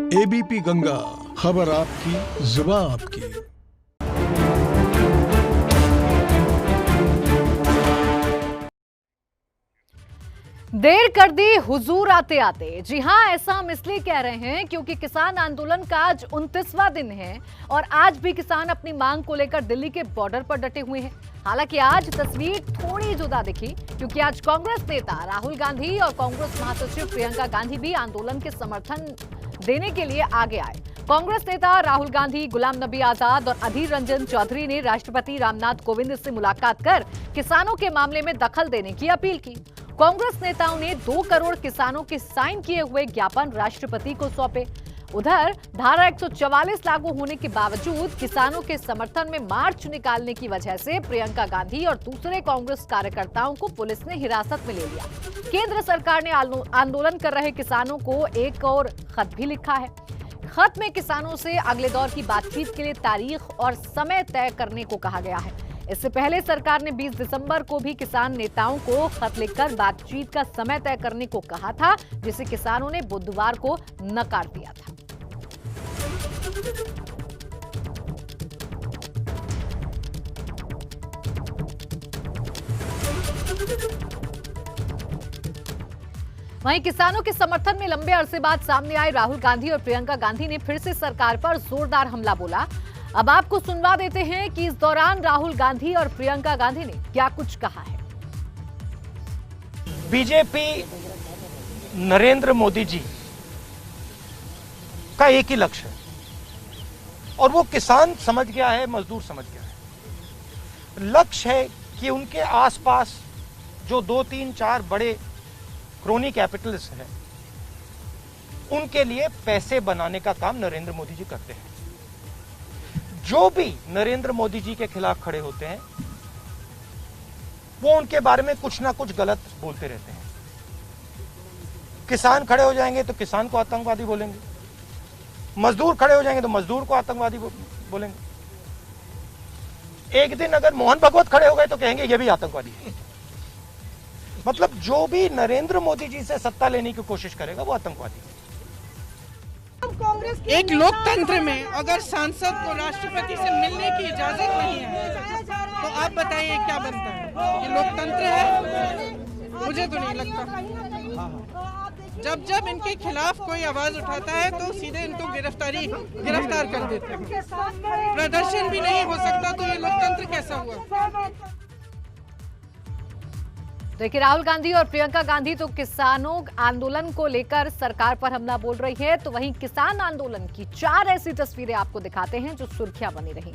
ABP Ganga, खबर आपकी, जुबान आपकी। देर कर दी हुजूर आते आते। जी हां, ऐसा हम इसलिए कह रहे हैं क्योंकि किसान आंदोलन का आज 29वां दिन है और आज भी किसान अपनी मांग को लेकर दिल्ली के बॉर्डर पर डटे हुए हैं। हालांकि आज तस्वीर थोड़ी जुदा दिखी क्योंकि आज कांग्रेस नेता राहुल गांधी और कांग्रेस महासचिव प्रियंका गांधी भी आंदोलन के समर्थन देने के लिए आगे आए। कांग्रेस नेता राहुल गांधी, गुलाम नबी आजाद और अधीर रंजन चौधरी ने राष्ट्रपति रामनाथ कोविंद से मुलाकात कर किसानों के मामले में दखल देने की अपील की। कांग्रेस नेताओं ने 2 करोड़ किसानों के साइन किए हुए ज्ञापन राष्ट्रपति को सौंपे। उधर धारा 144 लागू होने के बावजूद किसानों के समर्थन में मार्च निकालने की वजह से प्रियंका गांधी और दूसरे कांग्रेस कार्यकर्ताओं को पुलिस ने हिरासत में ले लिया। केंद्र सरकार ने आंदोलन कर रहे किसानों को एक और खत भी लिखा है। खत में किसानों से अगले दौर की बातचीत के लिए तारीख और समय तय करने को कहा गया है। इससे पहले सरकार ने 20 दिसंबर को भी किसान नेताओं को खत लिखकर बातचीत का समय तय करने को कहा था, जिसे किसानों ने बुधवार को नकार दिया था। वहीं किसानों के समर्थन में लंबे अरसे बाद सामने आए राहुल गांधी और प्रियंका गांधी ने फिर से सरकार पर जोरदार हमला बोला। अब आपको सुनवा देते हैं कि इस दौरान राहुल गांधी और प्रियंका गांधी ने क्या कुछ कहा है। बीजेपी नरेंद्र मोदी जी का एक ही लक्ष्य है और वो किसान समझ गया है, मजदूर समझ गया है। लक्ष्य है कि उनके आसपास जो 2, 3, 4 बड़े क्रोनी कैपिटलिस्ट हैं, उनके लिए पैसे बनाने का काम नरेंद्र मोदी जी करते हैं। जो भी नरेंद्र मोदी जी के खिलाफ खड़े होते हैं, वो उनके बारे में कुछ ना कुछ गलत बोलते रहते हैं। किसान खड़े हो जाएंगे तो किसान को आतंकवादी बोलेंगे, मजदूर खड़े हो जाएंगे तो मजदूर को आतंकवादी बोलेंगे। एक दिन अगर मोहन भागवत खड़े हो गए तो कहेंगे ये भी आतंकवादी है। मतलब जो भी नरेंद्र मोदी जी से सत्ता लेने की कोशिश करेगा वो आतंकवादी है। एक लोकतंत्र में अगर सांसद को राष्ट्रपति से मिलने की इजाजत नहीं है तो आप बताइए क्या बनता है? ये लोकतंत्र है? मुझे तो नहीं लगता। जब इनके खिलाफ कोई आवाज उठाता है तो सीधे इनको गिरफ्तार कर देते हैं। प्रदर्शन भी नहीं हो सकता तो ये लोकतंत्र कैसा हुआ? देखिए, राहुल गांधी और प्रियंका गांधी तो किसानों आंदोलन को लेकर सरकार पर हमला बोल रही है, तो वहीं किसान आंदोलन की 4 ऐसी तस्वीरें आपको दिखाते हैं जो सुर्खियां बनी रही।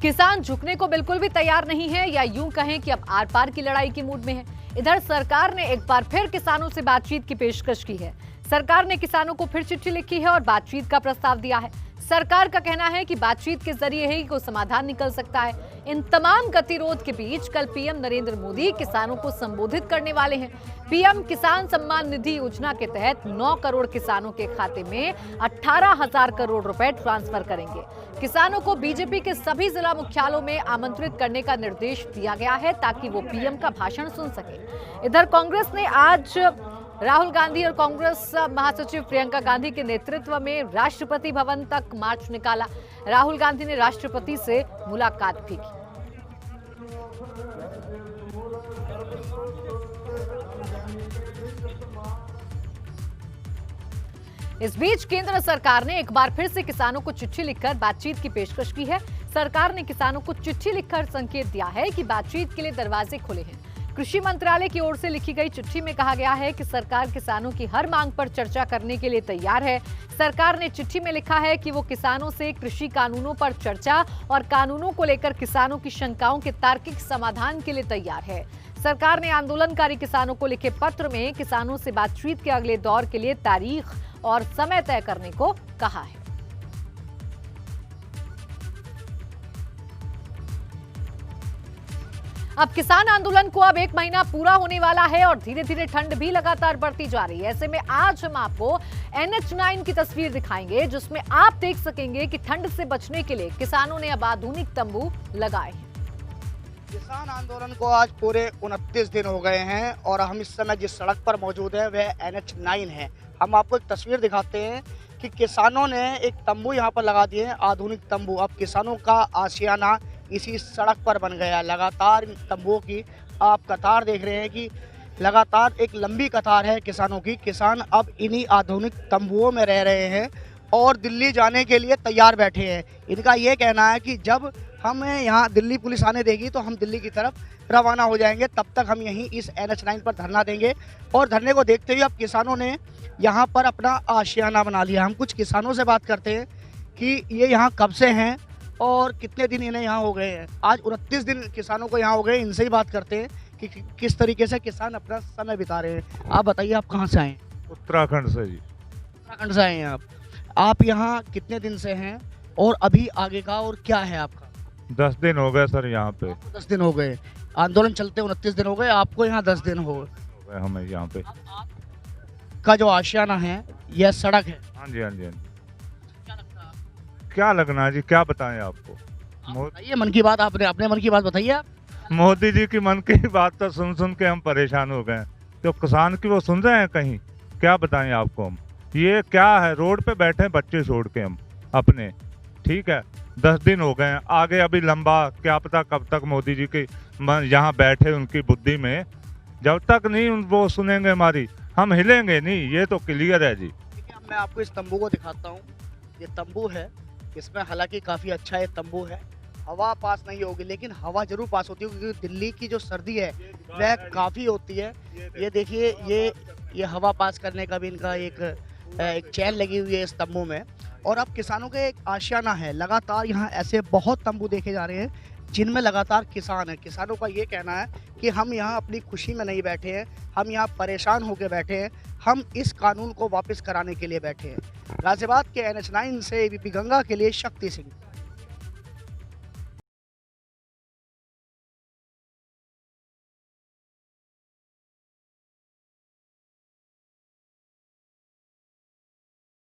किसान झुकने को बिल्कुल भी तैयार नहीं है, या यूं कहें कि अब आर पार की लड़ाई की मूड में है। इधर सरकार ने एक बार फिर किसानों से बातचीत की पेशकश की है। सरकार ने किसानों को फिर चिट्ठी लिखी है और बातचीत का प्रस्ताव दिया है। सरकार का कहना है कि बातचीत के जरिए ही कोई समाधान निकल सकता है। इन तमाम गतिरोध के बीच कल पीएम नरेंद्र मोदी किसानों को संबोधित करने वाले हैं। पीएम किसान सम्मान निधि योजना के तहत 9 करोड़ किसानों के खाते में 18,000 करोड़ रुपए ट्रांसफर करेंगे। किसानों को बीजेपी के सभी जिला मुख्यालयों में आमंत्रित करने का निर्देश दिया गया है ताकि वो पीएम का भाषण सुन सके। इधर कांग्रेस ने आज राहुल गांधी और कांग्रेस महासचिव प्रियंका गांधी के नेतृत्व में राष्ट्रपति भवन तक मार्च निकाला। राहुल गांधी ने राष्ट्रपति से मुलाकात भी की। इस बीच केंद्र सरकार ने एक बार फिर से किसानों को चिट्ठी लिखकर बातचीत की पेशकश की है। सरकार ने किसानों को चिट्ठी लिखकर संकेत दिया है कि बातचीत के लिए दरवाजे खुले हैं। कृषि मंत्रालय की ओर से लिखी गई चिट्ठी में कहा गया है कि सरकार किसानों की हर मांग पर चर्चा करने के लिए तैयार है। सरकार ने चिट्ठी में लिखा है कि वो किसानों से कृषि कानूनों पर चर्चा और कानूनों को लेकर किसानों की शंकाओं के तार्किक समाधान के लिए तैयार है। सरकार ने आंदोलनकारी किसानों को लिखे पत्र में किसानों से बातचीत के अगले दौर के लिए तारीख और समय तय करने को कहा है। अब किसान आंदोलन को अब 1 महीना पूरा होने वाला है और धीरे धीरे ठंड भी लगातार बढ़ती जा रही है। ऐसे में आज हम आपको NH9 की तस्वीर दिखाएंगे जिसमें आप देख सकेंगे कि ठंड से बचने के लिए किसानों ने अब आधुनिक तंबू लगाए हैं। किसान आंदोलन को आज पूरे 29 दिन हो गए हैं और हम इस समय जिस सड़क पर मौजूद है वह NH9 है। हम आपको एक तस्वीर दिखाते हैं कि किसानों ने एक तंबू यहाँ पर लगा दिए हैं, आधुनिक तंबू। अब किसानों का आशियाना इसी सड़क पर बन गया। लगातार तंबुओं की आप कतार देख रहे हैं कि लगातार एक लंबी कतार है किसानों की। किसान अब इन्हीं आधुनिक तंबुओं में रह रहे हैं और दिल्ली जाने के लिए तैयार बैठे हैं। इनका ये कहना है कि जब हमें यहाँ दिल्ली पुलिस आने देगी तो हम दिल्ली की तरफ रवाना हो जाएंगे, तब तक हम यहीं इस NH9 पर धरना देंगे। और धरने को देखते हुए अब किसानों ने यहाँ पर अपना आशियाना बना लिया। हम कुछ किसानों से बात करते हैं कि ये यहाँ कब से हैं और कितने दिन इन्हें यहाँ हो गए हैं। आज 29 दिन किसानों को यहाँ हो गए। इनसे ही बात करते हैं कि किस तरीके से किसान अपना समय बिता रहे हैं। आप बताइए, आप कहाँ से आए हैं? उत्तराखंड से जी। उत्तराखंड से आए हैं आप यहाँ कितने दिन से हैं और अभी आगे का और क्या है आपका? 10 दिन हो गए सर यहाँ पे। 10 दिन हो गए आंदोलन चलते, 29 दिन हो गए, आपको यहाँ 10 दिन हो गए। हमें यहाँ पे का जो आशियाना है यह सड़क है। हाँ जी हाँ जी हाँ जी। क्या लगना है जी, क्या बताएं आपको। बताइए मन की बात, आपने अपने मन की बात बताइए आप। मोदी जी की मन की बात तो सुन सुन के हम परेशान हो गए। तो किसान की वो सुन रहे हैं कहीं? क्या बताएं आपको हम। ये क्या है, रोड पे बैठे हैं बच्चे छोड़ के हम अपने, ठीक है। 10 दिन हो गए हैं, आगे अभी लंबा क्या पता कब तक मोदी जी के यहाँ बैठे उनकी बुद्धि में। जब तक नहीं वो सुनेंगे हमारी, हम हिलेंगे नहीं, ये तो क्लियर है जी। देखिए अब मैं आपको इस तंबू को दिखाता हूँ। ये तंबू है, इसमें हालांकि काफ़ी अच्छा ये तंबू है। हवा पास नहीं होगी लेकिन हवा जरूर पास होती है, क्योंकि दिल्ली की जो सर्दी है वह काफ़ी होती है। ये देखिए ये हवा पास करने का भी इनका एक चैन लगी हुई है इस तंबू में। और अब किसानों के एक आशियाना है। लगातार यहाँ ऐसे बहुत तंबू देखे जा रहे हैं जिनमें लगातार किसान है। किसानों का ये कहना है कि हम यहाँ अपनी खुशी में नहीं बैठे हैं, हम यहाँ परेशान होकर बैठे हैं, हम इस कानून को वापस कराने के लिए बैठे हैं। गाजियाबाद के NH9 से ABP गंगा के लिए शक्ति सिंह।